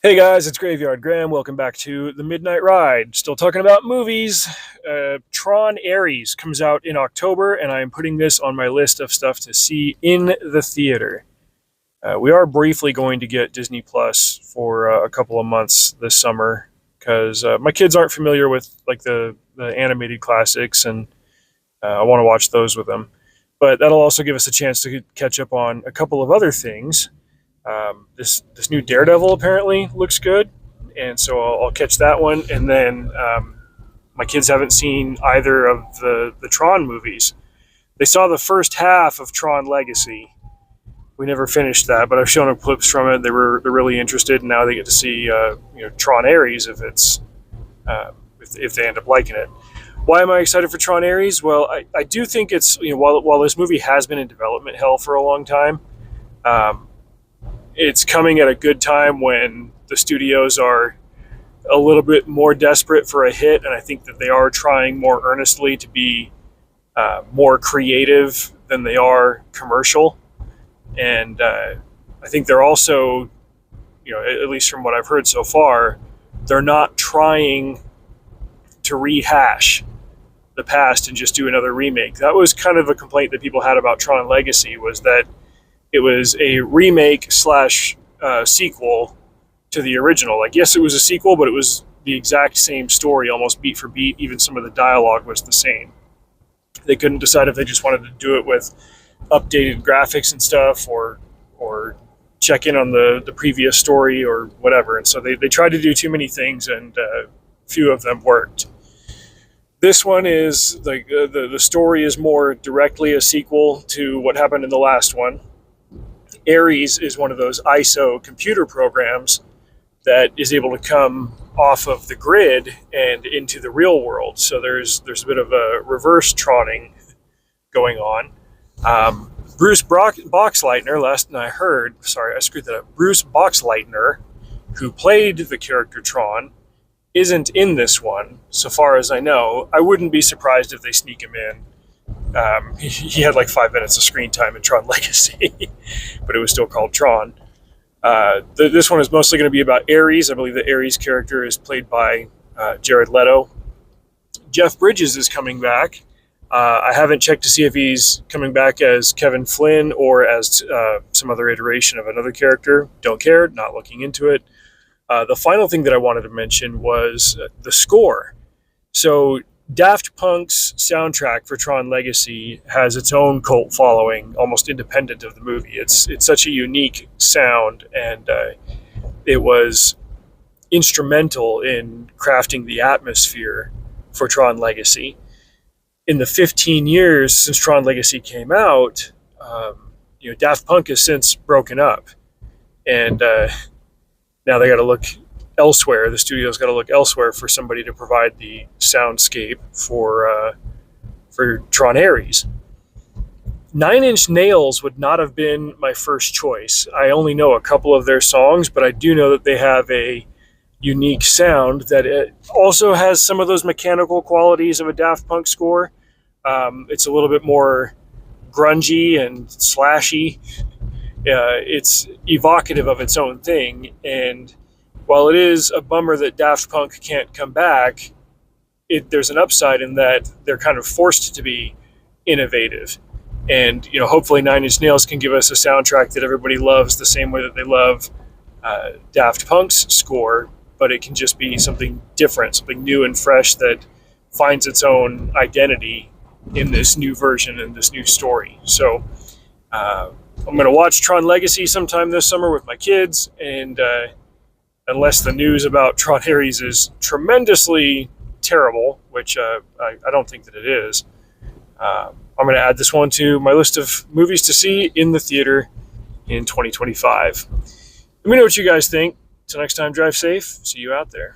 Hey guys, it's Graveyard Graham. Welcome back to the Midnight Ride. Still talking about movies. Tron Ares comes out in October, and I am putting this on my list of stuff to see in the theater. We are briefly going to get Disney Plus for a couple of months this summer because my kids aren't familiar with like the animated classics, and I want to watch those with them. But that'll also give us a chance to catch up on a couple of other things. This new Daredevil apparently looks good, and so I'll catch that one. And then my kids haven't seen either of the Tron movies. They saw the first half of Tron Legacy. We never finished that, but I've shown them clips from it. They're really interested, and now they get to see Tron Ares if they end up liking it. Why am I excited for Tron Ares? Well, I do think it's while this movie has been in development hell for a long time. It's coming at a good time when the studios are a little bit more desperate for a hit, and I think that they are trying more earnestly to be more creative than they are commercial. And I think they're also, at least from what I've heard so far, they're not trying to rehash the past and just do another remake. That was kind of a complaint that people had about Tron Legacy, was that it was a remake slash sequel to the original. Like, yes, it was a sequel, but it was the exact same story, almost beat for beat. Even some of the dialogue was the same. They couldn't decide if they just wanted to do it with updated graphics and stuff, or check in on the previous story or whatever. And so they tried to do too many things, and few of them worked. This one is like the story is more directly a sequel to what happened in the last one. Ares is one of those ISO computer programs that is able to come off of the grid and into the real world. So there's a bit of a reverse Troning going on. Bruce Boxleitner, last I heard, sorry, I screwed that up. Bruce Boxleitner, who played the character Tron, isn't in this one, so far as I know. I wouldn't be surprised if they sneak him in. He had like 5 minutes of screen time in Tron Legacy, but it was still called Tron. This one is mostly going to be about Ares. I believe the Ares character is played by Jared Leto. Jeff Bridges is coming back. I haven't checked to see if he's coming back as Kevin Flynn or as some other iteration of another character. Don't care, not looking into it. The final thing that I wanted to mention was the score. So Daft Punk's soundtrack for Tron Legacy has its own cult following, almost independent of the movie. It's such a unique sound, and it was instrumental in crafting the atmosphere for Tron Legacy. In the 15 years since Tron Legacy came out, Daft Punk has since broken up, and now they got to look elsewhere. The studio's got to look elsewhere for somebody to provide the soundscape for Tron Ares. Nine Inch Nails would not have been my first choice. I only know a couple of their songs, but I do know that they have a unique sound that it also has some of those mechanical qualities of a Daft Punk score. It's a little bit more grungy and slashy. It's evocative of its own thing, and while it is a bummer that Daft Punk can't come back, there's an upside in that they're kind of forced to be innovative. And hopefully Nine Inch Nails can give us a soundtrack that everybody loves the same way that they love Daft Punk's score, but it can just be something different, something new and fresh that finds its own identity in this new version and this new story. So I'm going to watch Tron Legacy sometime this summer with my kids, and unless the news about Tron Ares is tremendously terrible, which I don't think that it is, I'm going to add this one to my list of movies to see in the theater in 2025. Let me know what you guys think. Till next time, drive safe. See you out there.